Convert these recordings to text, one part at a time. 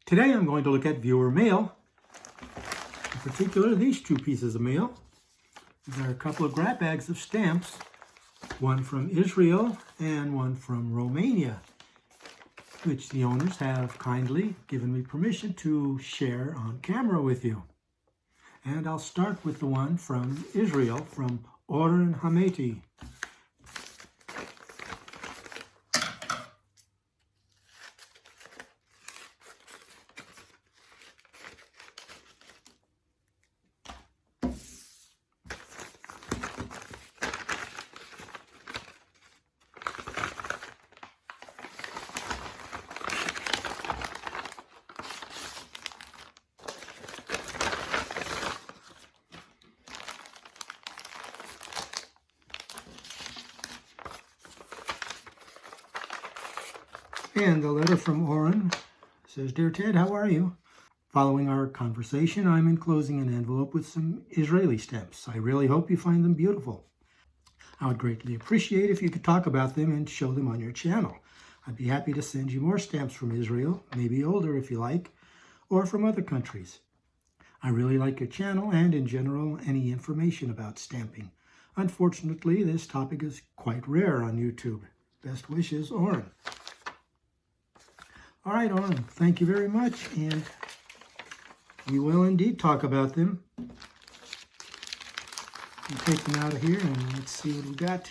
Today I'm going to look at viewer mail, in particular these two pieces of mail. There are a couple of grab bags of stamps, one from Israel and one from Romania, which the owners have kindly given me permission to share on camera with you. And I'll start with the one from Israel, from Oren Hameti. And the letter from Oren says, "Dear Ted, how are you? Following our conversation, I'm enclosing an envelope with some Israeli stamps. I really hope you find them beautiful. I would greatly appreciate if you could talk about them and show them on your channel. I'd be happy to send you more stamps from Israel, maybe older if you like, or from other countries. I really like your channel and, in general, any information about stamping. Unfortunately, this topic is quite rare on YouTube. Best wishes, Oren." All right, Oren, thank you very much, and we will indeed talk about them. I'll take them out of here and let's see what we got.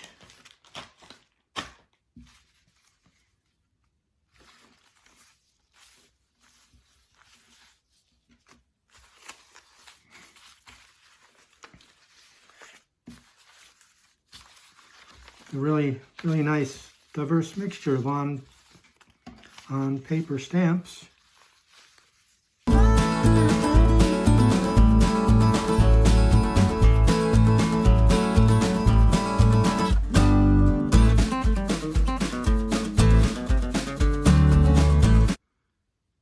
A really nice, diverse mixture of on paper stamps.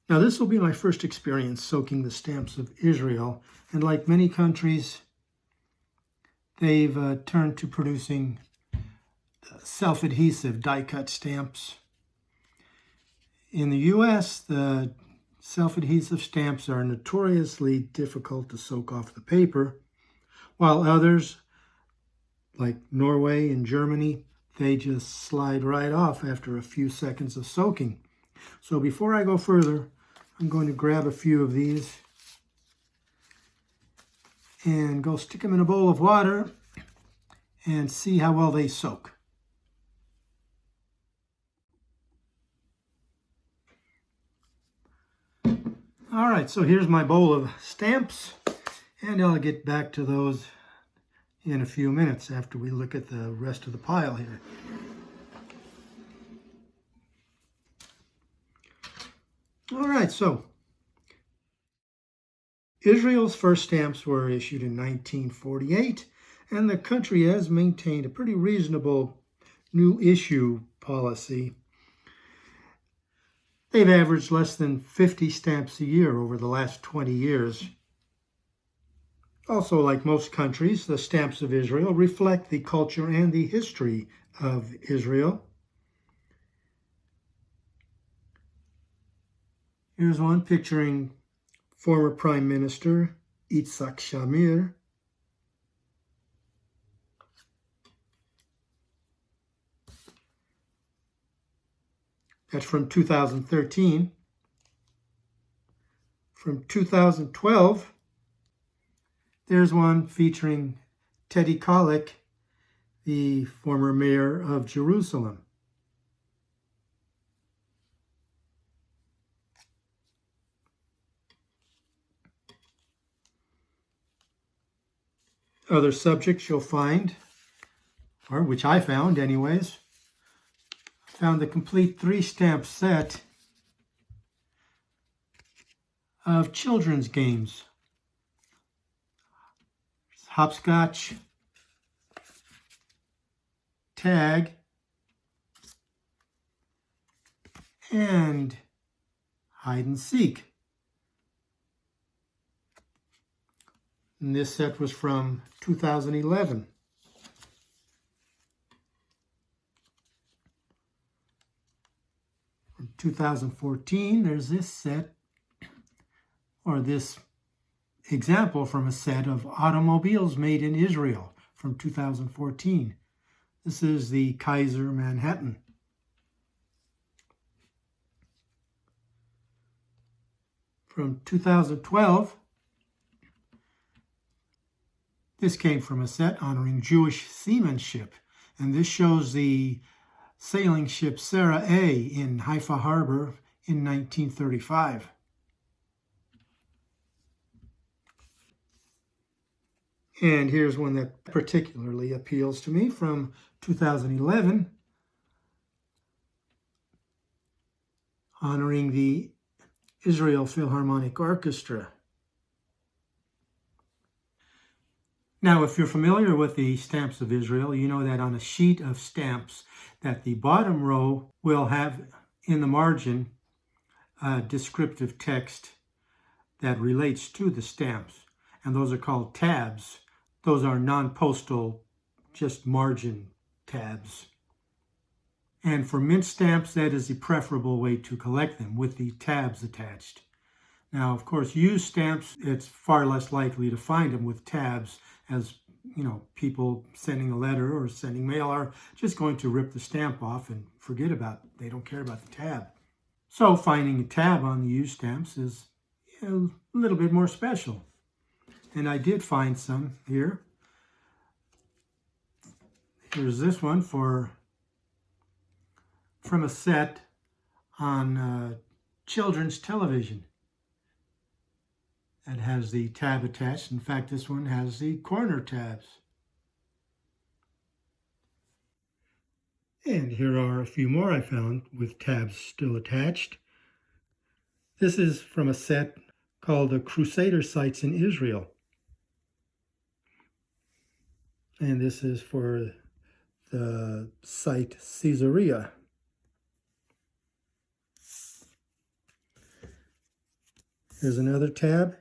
Now, this will be my first experience soaking the stamps of Israel, and like many countries, they've turned to producing self-adhesive die-cut stamps. In the U.S., the self-adhesive stamps are notoriously difficult to soak off the paper, while others, like Norway and Germany, they just slide right off after a few seconds of soaking. So before I go further, I'm going to grab a few of these and go stick them in a bowl of water and see how well they soak. All right, so here's my bowl of stamps, and I'll get back to those in a few minutes after we look at the rest of the pile here. All right, so Israel's first stamps were issued in 1948, and the country has maintained a pretty reasonable new issue policy. They've averaged less than 50 stamps a year over the last 20 years. Also, like most countries, the stamps of Israel reflect the culture and the history of Israel. Here's one picturing former Prime Minister Yitzhak Shamir. That's from 2013. From 2012, there's one featuring Teddy Kollek, the former mayor of Jerusalem. Other subjects you'll find, or which I found anyways, found the complete 3-stamp set of children's games. Hopscotch, tag, and hide and seek. And this set was from 2011. From 2014, there's this set or this example from a set of automobiles made in Israel from 2014. This is the Kaiser Manhattan. From 2012, this came from a set honoring Jewish seamanship, and this shows the sailing ship Sara A in Haifa Harbor in 1935. And here's one that particularly appeals to me from 2011, honoring the Israel Philharmonic Orchestra. Now, if you're familiar with the stamps of Israel, you know that on a sheet of stamps that the bottom row will have in the margin a descriptive text that relates to the stamps, and those are called tabs. Those are non-postal, just margin tabs. And for mint stamps, that is the preferable way to collect them, with the tabs attached. Now, of course, used stamps, it's far less likely to find them with tabs, as you know, people sending a letter or sending mail are just going to rip the stamp off and forget about it. They don't care about the tab. So finding a tab on the used stamps is a little bit more special. And I did find some here. Here's this one from a set on children's television. It has the tab attached. In fact, this one has the corner tabs. And here are a few more I found with tabs still attached. This is from a set called the Crusader Sites in Israel. And this is for the site Caesarea. Here's another tab.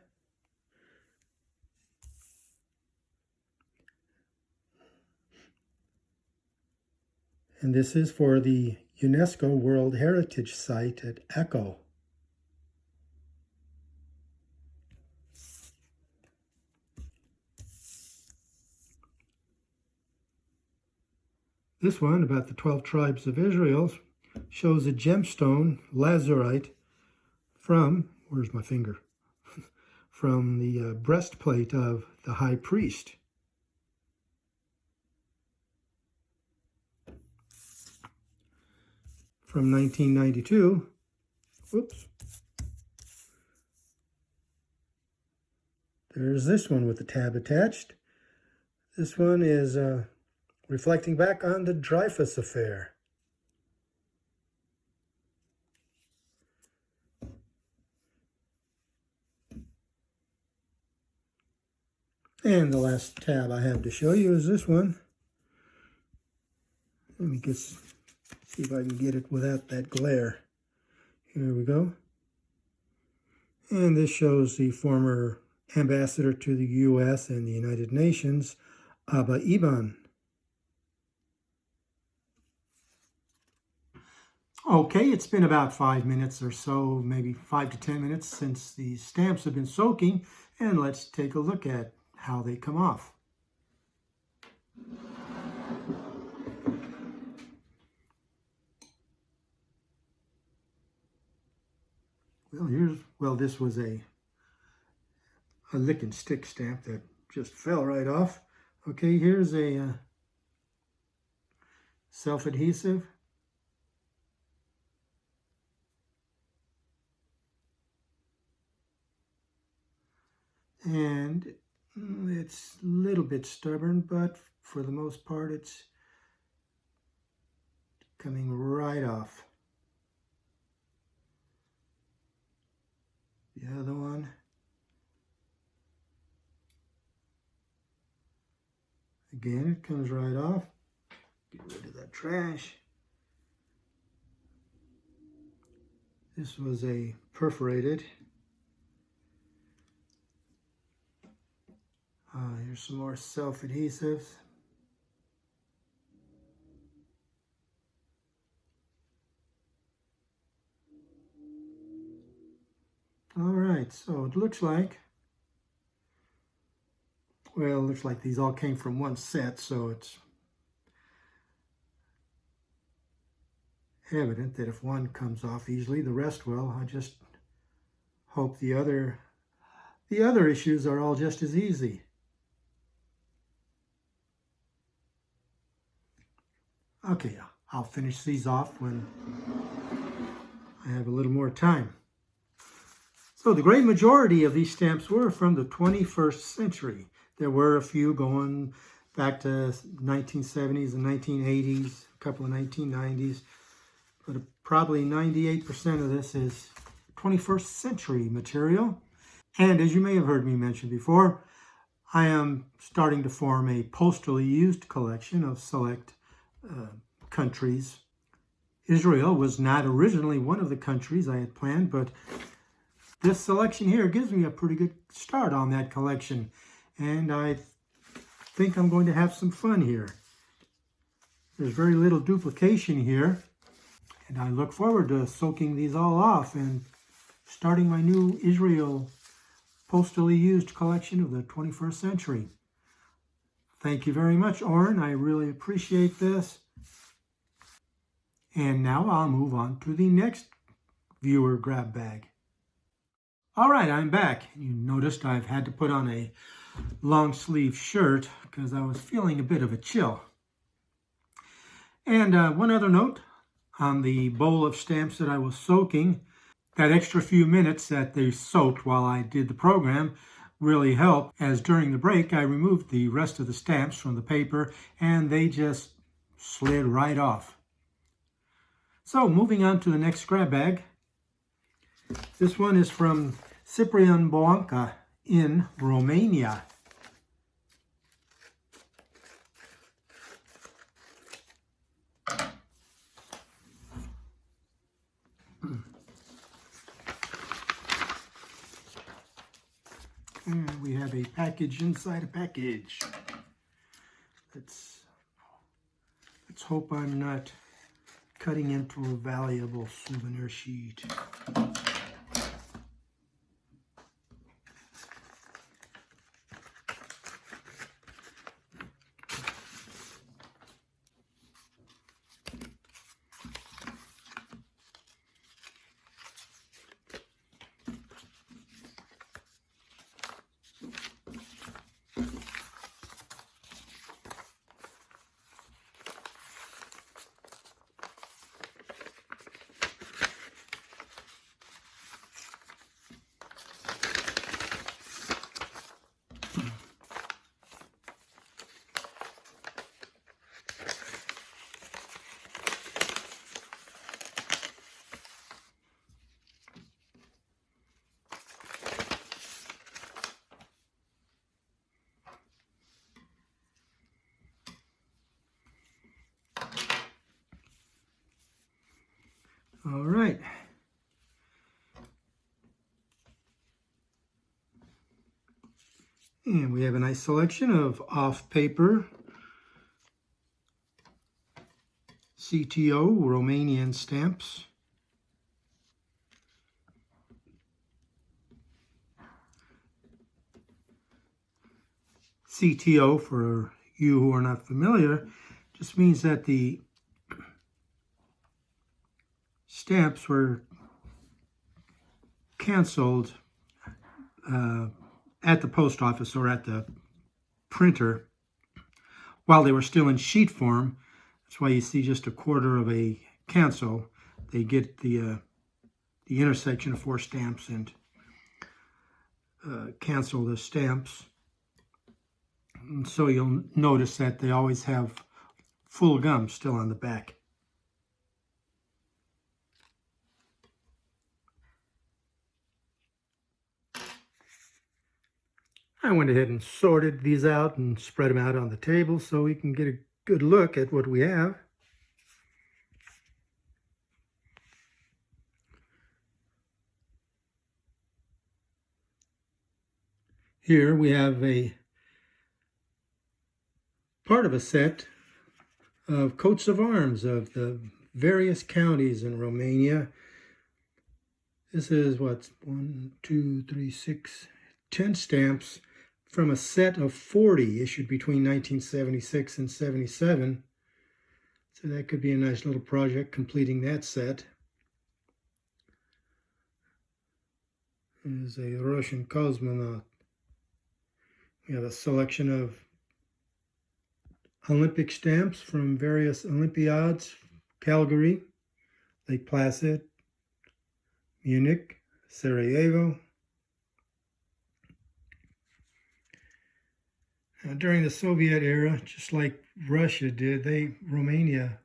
And this is for the UNESCO World Heritage Site at Echo. This one, about the 12 tribes of Israel, shows a gemstone, lazurite, from, where's my finger? From the breastplate of the high priest. From 1992, whoops. There's this one with the tab attached. This one is reflecting back on the Dreyfus affair. And the last tab I have to show you is this one. Let me see if I can get it without that glare. Here we go. And this shows the former ambassador to the U.S. and the United Nations, Abba Eban. Okay, it's been about 5 minutes or so, maybe 5 to 10 minutes since the stamps have been soaking, and let's take a look at how they come off. Well, this was a lick and stick stamp that just fell right off. Okay, here's a self-adhesive. And it's a little bit stubborn, but for the most part, it's coming right off. The other one. Again, it comes right off. Get rid of that trash. This was a perforated. Here's some more self-adhesives. All right, so it looks like, well, it looks like these all came from one set, so it's evident that if one comes off easily, the rest will. I just hope the other issues are all just as easy. Okay, I'll finish these off when I have a little more time. So the great majority of these stamps were from the 21st century. There were a few going back to 1970s and 1980s, a couple of 1990s, but probably 98% of this is 21st century material. And as you may have heard me mention before, I am starting to form a postally used collection of select countries. Israel was not originally one of the countries I had planned, but this selection here gives me a pretty good start on that collection, and I think I'm going to have some fun here. There's very little duplication here, and I look forward to soaking these all off and starting my new Israel postally used collection of the 21st century. Thank you very much, Oren. I really appreciate this. And now I'll move on to the next viewer grab bag. All right, I'm back. You noticed I've had to put on a long sleeve shirt because I was feeling a bit of a chill. And one other note on the bowl of stamps that I was soaking, that extra few minutes that they soaked while I did the program really helped, as during the break I removed the rest of the stamps from the paper and they just slid right off. So moving on to the next grab bag. This one is from Ciprian Boanca in Romania. And we have a package inside a package. Let's hope I'm not cutting into a valuable souvenir sheet. All right. And we have a nice selection of off-paper CTO Romanian stamps. CTO, for you who are not familiar, just means that the stamps were canceled at the post office or at the printer while they were still in sheet form. That's why you see just a quarter of a cancel. They get the intersection of 4 stamps and cancel the stamps. And so you'll notice that they always have full gum still on the back. I went ahead and sorted these out and spread them out on the table so we can get a good look at what we have. Here we have a part of a set of coats of arms of the various counties in Romania. This is what, 1, 2, 3, 6, 10 stamps from a set of 40 issued between 1976 and 77. So that could be a nice little project, completing that set. Is a Russian cosmonaut. We have a selection of Olympic stamps from various Olympiads: Calgary, Lake Placid, Munich, Sarajevo. During the Soviet era, just like Russia did, Romania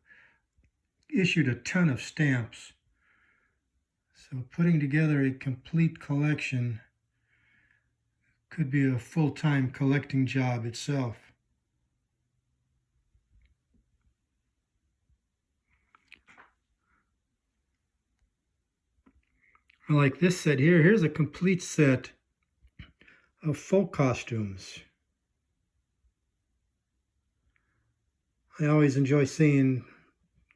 issued a ton of stamps. So putting together a complete collection could be a full-time collecting job itself. Like this set here, here's a complete set of folk costumes. I always enjoy seeing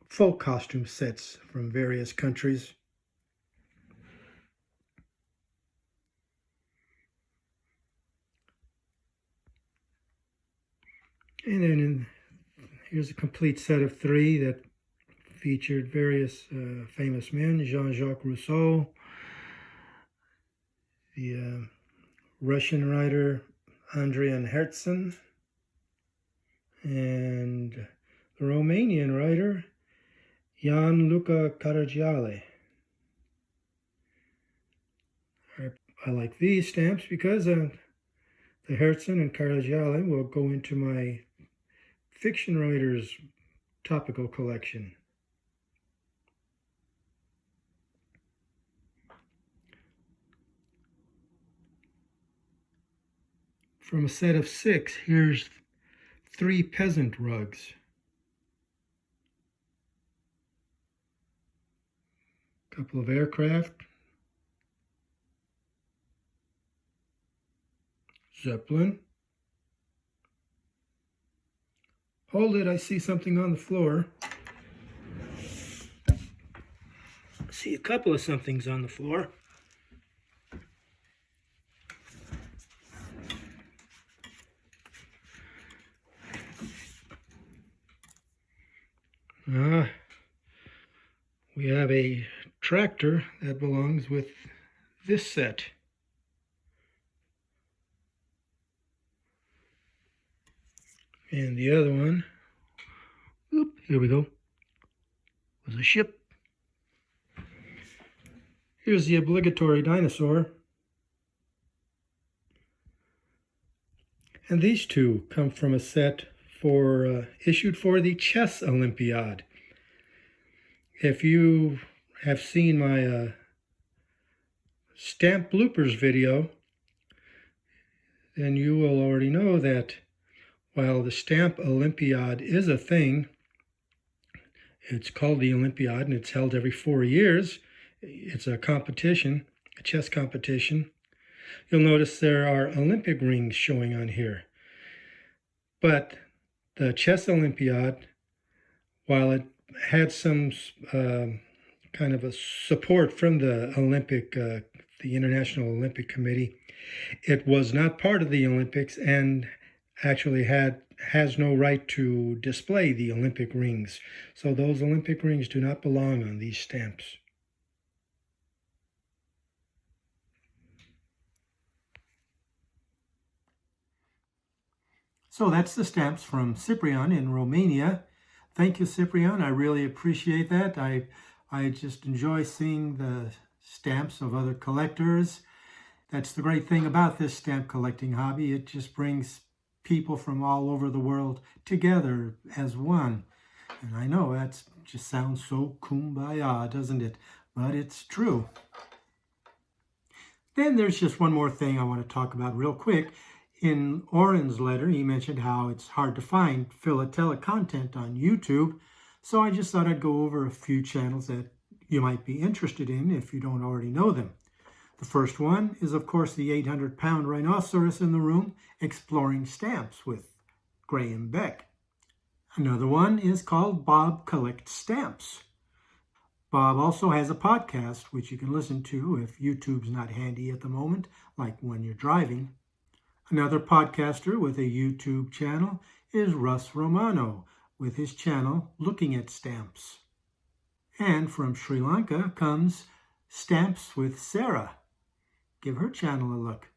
folk costume sets from various countries. And then here's a complete set of 3 that featured various famous men: Jean-Jacques Rousseau, the Russian writer Andrian Herzen, and the Romanian writer Jan Luca Caragiale. I like these stamps because the Herzen and Caragiale will go into my fiction writers topical collection. From a set of 6, here's 3 peasant rugs. A couple of aircraft. Zeppelin. Hold it, I see something on the floor. I see a couple of somethings on the floor. We have a tractor that belongs with this set. And the other one, here we go, was a ship. Here's the obligatory dinosaur. And these 2 come from a set issued for the Chess Olympiad. If you have seen my stamp bloopers video, then you will already know that while the Stamp Olympiad is a thing, it's called the Olympiad and it's held every 4 years. It's a competition, a chess competition. You'll notice there are Olympic rings showing on here. But the Chess Olympiad, while it had some kind of a support from the International Olympic Committee, it was not part of the Olympics and actually has no right to display the Olympic rings. So those Olympic rings do not belong on these stamps. So that's the stamps from Cyprian in Romania. Thank you, Cyprian. I really appreciate that. I just enjoy seeing the stamps of other collectors. That's the great thing about this stamp collecting hobby. It just brings people from all over the world together as one. And I know that just sounds so kumbaya, doesn't it? But it's true. Then there's just one more thing I want to talk about real quick. In Oren's letter, he mentioned how it's hard to find philatelic content on YouTube. So I just thought I'd go over a few channels that you might be interested in if you don't already know them. The first one is, of course, the 800-pound rhinoceros in the room, exploring stamps with Graham Beck. Another one is called Bob Collects Stamps. Bob also has a podcast which you can listen to if YouTube's not handy at the moment, like when you're driving. Another podcaster with a YouTube channel is Russ Romano with his channel Looking at Stamps. And from Sri Lanka comes Stamps with Sara. Give her channel a look.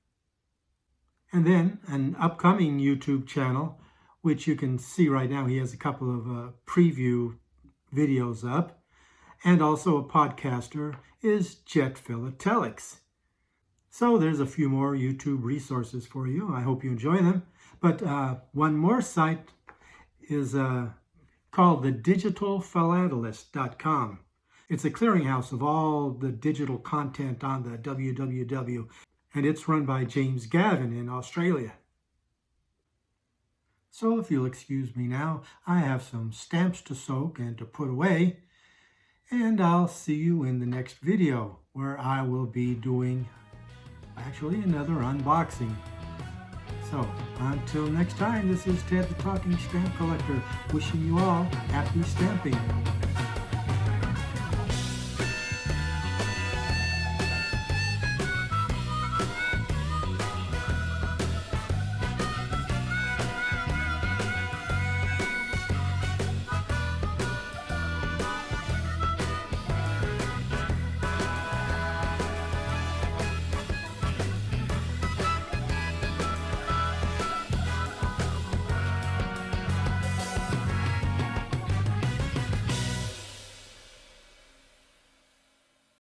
And then an upcoming YouTube channel, which you can see right now. He has a couple of preview videos up. And also a podcaster is Philatelics. So there's a few more YouTube resources for you. I hope you enjoy them. But one more site is called the Digital Philatelist.com. It's a clearinghouse of all the digital content on the www, and it's run by James Gavin in Australia. So if you'll excuse me now, I have some stamps to soak and to put away, and I'll see you in the next video where I will be doing actually another unboxing. So until next time, this is Ted the Talking Stamp Collector, wishing you all happy stamping.